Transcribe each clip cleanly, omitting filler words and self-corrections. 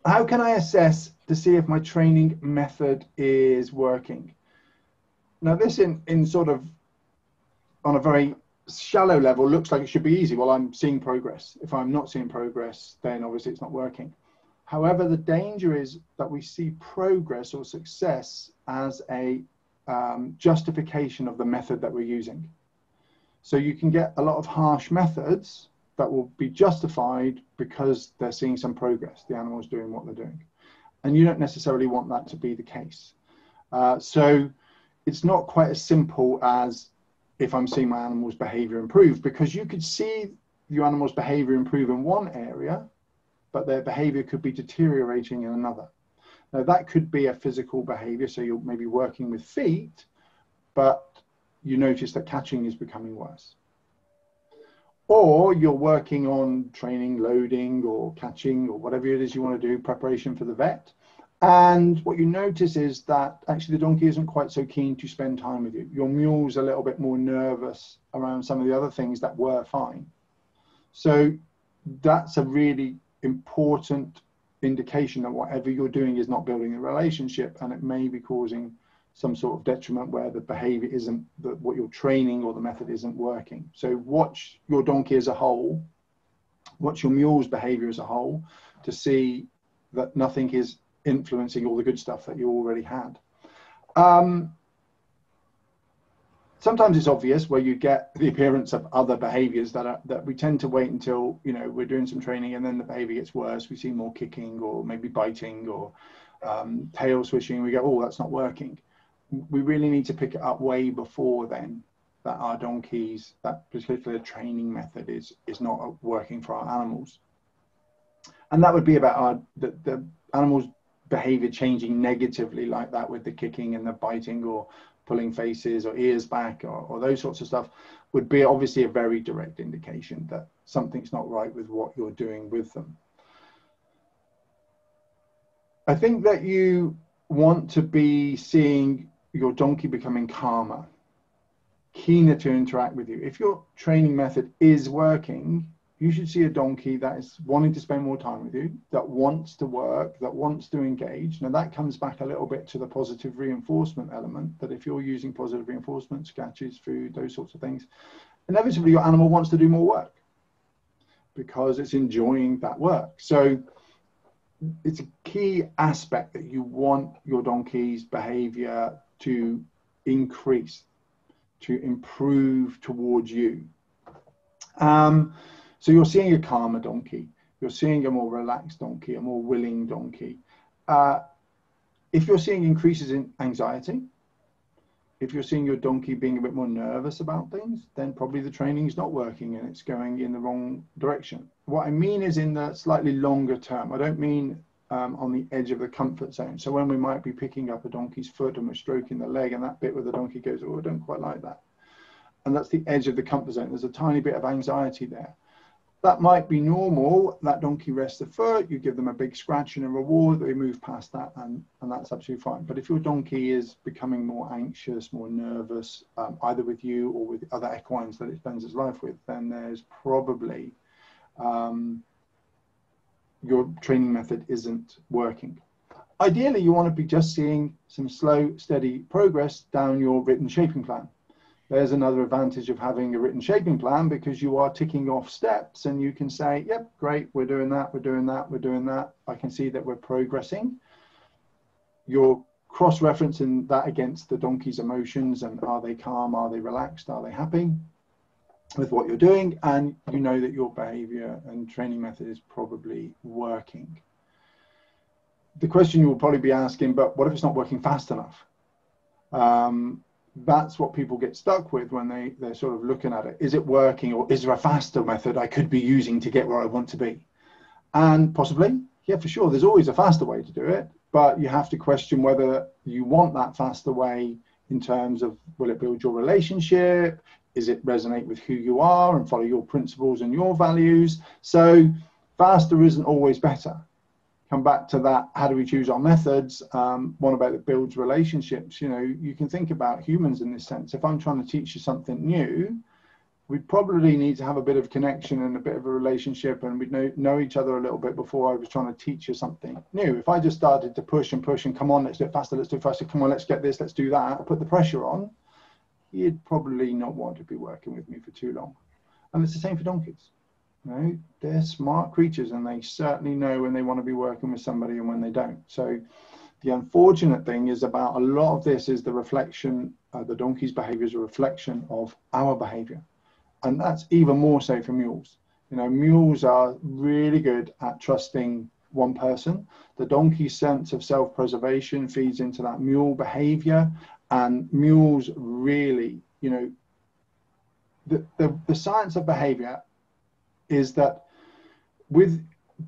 How can I assess to see if my training method is working? Now, this in sort of on a very shallow level looks like it should be easy. Well, I'm seeing progress. If I'm not seeing progress, then obviously it's not working. However, the danger is that we see progress or success as a justification of the method that we're using. So you can get a lot of harsh methods that will be justified because they're seeing some progress, the animal's doing what they're doing. And you don't necessarily want that to be the case. So it's not quite as simple as if I'm seeing my animal's behavior improve, because you could see your animal's behavior improve in one area, but their behavior could be deteriorating in another. Now that could be a physical behavior, so you're maybe working with feet, but you notice that catching is becoming worse. Or you're working on training, loading, or catching, or whatever it is you want to do, preparation for the vet. And what you notice is that actually the donkey isn't quite so keen to spend time with you. Your mule's a little bit more nervous around some of the other things that were fine. So that's a really important indication that whatever you're doing is not building a relationship, and it may be causing some sort of detriment where the behavior isn't, what you're training or the method isn't working. So watch your donkey as a whole, watch your mule's behavior as a whole to see that nothing is influencing all the good stuff that you already had. Sometimes it's obvious where you get the appearance of other behaviors that we tend to wait until, you know, we're doing some training and then the behavior gets worse. We see more kicking or maybe biting or tail swishing. We go, oh, that's not working. We really need to pick it up way before then, that our donkeys, that particular training method is not working for our animals. And that would be about the animals' behavior changing negatively like that, with the kicking and the biting or pulling faces or ears back or those sorts of stuff, would be obviously a very direct indication that something's not right with what you're doing with them. I think that you want to be seeing your donkey becoming calmer, keener to interact with you. If your training method is working, you should see a donkey that is wanting to spend more time with you, that wants to work, that wants to engage. Now that comes back a little bit to the positive reinforcement element, that if you're using positive reinforcement, scratches, food, those sorts of things, inevitably your animal wants to do more work because it's enjoying that work. So it's a key aspect that you want your donkey's behavior to increase, to improve towards you. So you're seeing a calmer donkey, you're seeing a more relaxed donkey, a more willing donkey. If you're seeing increases in anxiety, if you're seeing your donkey being a bit more nervous about things, then probably the training is not working and it's going in the wrong direction. What I mean is in the slightly longer term. I don't mean on the edge of the comfort zone. So when we might be picking up a donkey's foot and we're stroking the leg and that bit where the donkey goes, oh, I don't quite like that. And that's the edge of the comfort zone. There's a tiny bit of anxiety there. That might be normal. That donkey rests the foot, you give them a big scratch and a reward, they move past that, and that's absolutely fine. But if your donkey is becoming more anxious, more nervous, either with you or with other equines that it spends its life with, then there's probably your training method isn't working. Ideally, you want to be just seeing some slow, steady progress down your written shaping plan. There's another advantage of having a written shaping plan, because you are ticking off steps and you can say, yep, great, we're doing that, we're doing that, we're doing that. I can see that we're progressing. You're cross-referencing that against the donkey's emotions and are they calm, are they relaxed, are they happy with what you're doing? And you know that your behavior and training method is probably working. The question you will probably be asking, but what if it's not working fast enough? That's what people get stuck with when they're sort of looking at it. Is it working, or is there a faster method I could be using to get where I want to be? And possibly, yeah, for sure, there's always a faster way to do it, but you have to question whether you want that faster way in terms of, will it build your relationship? Is it resonate with who you are and follow your principles and your values? So faster isn't always better. Come back to that, how do we choose our methods? One about that builds relationships. You know, you can think about humans in this sense. If I'm trying to teach you something new, we'd probably need to have a bit of connection and a bit of a relationship, and we'd know each other a little bit before I was trying to teach you something new. If I just started to push and come on, let's do it faster, let's do it faster, come on, let's get this, let's do that, put the pressure on, you'd probably not want to be working with me for too long. And it's the same for donkeys. You know, they're smart creatures, and they certainly know when they want to be working with somebody and when they don't. So the unfortunate thing is about a lot of this is the reflection, the donkey's behavior is a reflection of our behavior. And that's even more so for mules. You know, mules are really good at trusting one person. The donkey's sense of self-preservation feeds into that mule behavior, and mules really, you know, the science of behavior is that with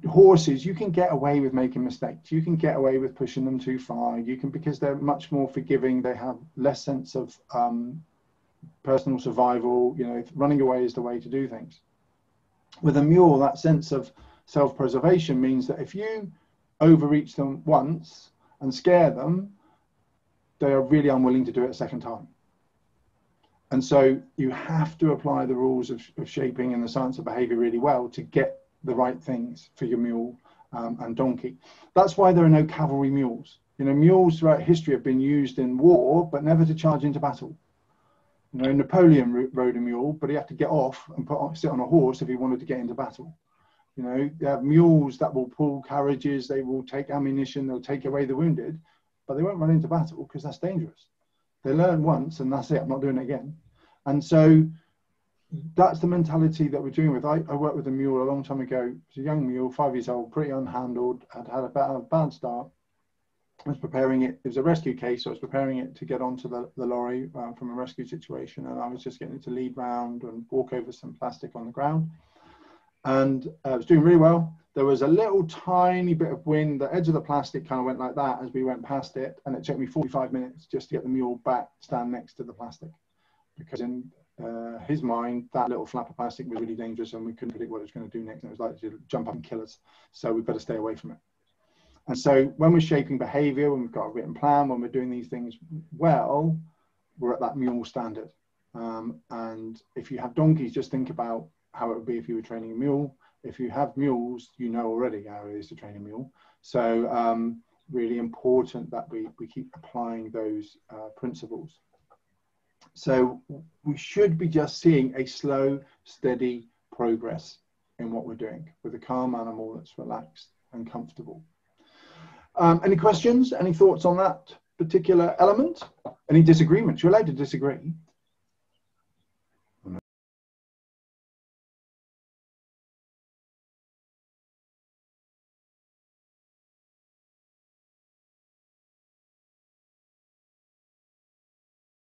horses, you can get away with making mistakes. You can get away with pushing them too far. You can, because they're much more forgiving. They have less sense of personal survival. You know, running away is the way to do things. With a mule, that sense of self-preservation means that if you overreach them once and scare them, they are really unwilling to do it a second time. And so you have to apply the rules of shaping and the science of behavior really well to get the right things for your mule and donkey. That's why there are no cavalry mules. You know, mules throughout history have been used in war, but never to charge into battle. You know, Napoleon rode a mule, but he had to get off and sit on a horse if he wanted to get into battle. You know, they have mules that will pull carriages, they will take ammunition, they'll take away the wounded, but they won't run into battle because that's dangerous. They learn once and that's it, I'm not doing it again. And so that's the mentality that we're doing with. I worked with a mule a long time ago. It was a young mule, 5 years old, pretty unhandled, had a bad start. I was preparing it. It was a rescue case, so I was preparing it to get onto the lorry from a rescue situation, and I was just getting it to lead round and walk over some plastic on the ground. And I was doing really well. There was a little tiny bit of wind. The edge of the plastic kind of went like that as we went past it, and it took me 45 minutes just to get the mule back, stand next to the plastic, because in his mind, that little flap of plastic was really dangerous, and we couldn't predict what it was going to do next. And it was like to jump up and kill us. So we better stay away from it. And so when we're shaping behavior, when we've got a written plan, when we're doing these things well, we're at that mule standard. And if you have donkeys, just think about how it would be if you were training a mule. If you have mules, you know already how it is to train a mule. So really important that we keep applying those principles. So we should be just seeing a slow, steady progress in what we're doing with a calm animal that's relaxed and comfortable. Any questions? Any thoughts on that particular element? Any disagreements? You're allowed to disagree.